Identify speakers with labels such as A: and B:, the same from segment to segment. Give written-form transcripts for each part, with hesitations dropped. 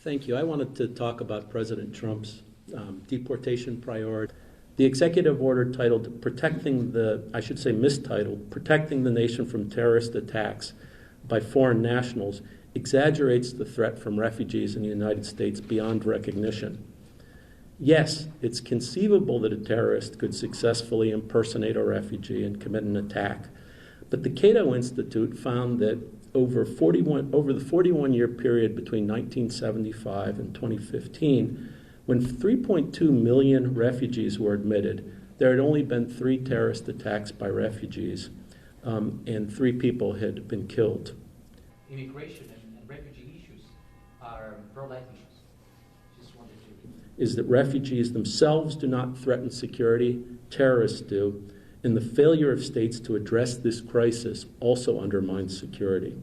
A: Thank you. I wanted to talk about President Trump's deportation priority. The executive order titled Protecting the, I should say mistitled, Protecting the Nation from Terrorist Attacks by Foreign Nationals exaggerates the threat from refugees in the United States beyond recognition. Yes, it's conceivable that a terrorist could successfully impersonate a refugee and commit an attack, but the Cato Institute found that over the 41-year period between 1975 and 2015, when 3.2 million refugees were admitted, there had only been 3 terrorist attacks by refugees, and 3 people had been killed.
B: Immigration and refugee issues are pro-life issues. Just wanted to...
A: Is that refugees themselves do not threaten security, terrorists do, and the failure of states to address this crisis also undermines security.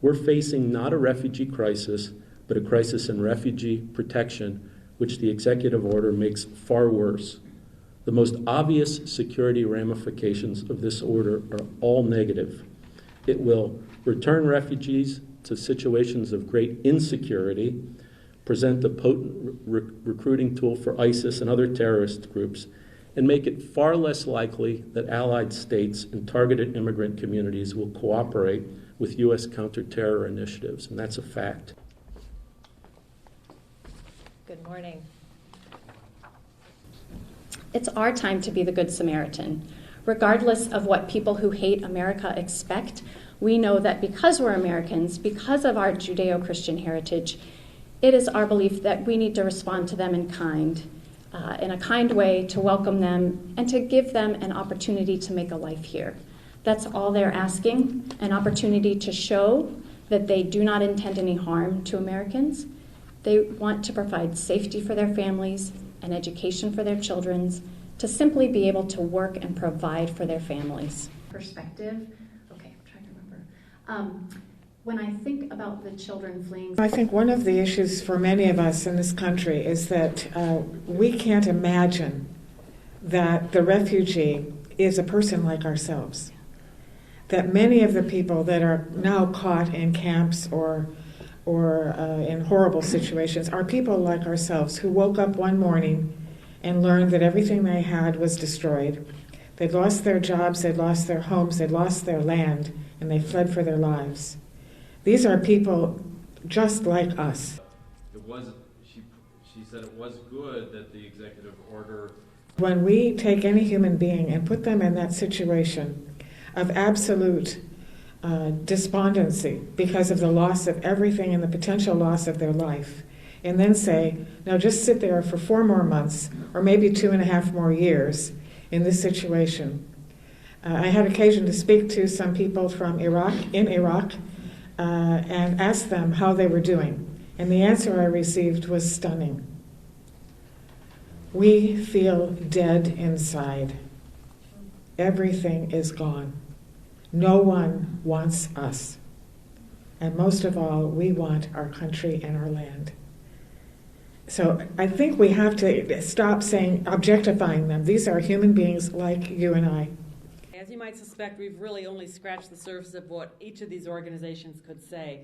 A: We're facing not a refugee crisis, but a crisis in refugee protection, which the executive order makes far worse. The most obvious security ramifications of this order are all negative. It will return refugees to situations of great insecurity, present a potent recruiting tool for ISIS and other terrorist groups, and make it far less likely that allied states and targeted immigrant communities will cooperate with U.S. counterterror initiatives, and that's a fact.
C: Good morning. It's our time to be the Good Samaritan. Regardless of what people who hate America expect, we know that because we're Americans, because of our Judeo-Christian heritage, it is our belief that we need to respond to them in a kind way, to welcome them and to give them an opportunity to make a life here. That's all they're asking, an opportunity to show that they do not intend any harm to Americans. They want to provide safety for their families and education for their children, to simply be able to work and provide for their families. Perspective, okay, I'm trying to remember. When I think about the children fleeing...
D: I think one of the issues for many of us in this country is that we can't imagine that the refugee is a person like ourselves. That many of the people that are now caught in camps or in horrible situations are people like ourselves who woke up one morning and learned that everything they had was destroyed. They'd lost their jobs, they'd lost their homes, they'd lost their land, and they fled for their lives. These are people just like us.
E: She said it was good that the executive order...
D: When we take any human being and put them in that situation of absolute despondency because of the loss of everything and the potential loss of their life, and then say, now just sit there for 4 more months or maybe 2.5 more years in this situation. I had occasion to speak to some people from Iraq, and ask them how they were doing. And the answer I received was stunning. We feel dead inside. Everything is gone. No one wants us. And most of all, we want our country and our land. So I think we have to stop objectifying them. These are human beings like you and I.
F: As you might suspect, we've really only scratched the surface of what each of these organizations could say.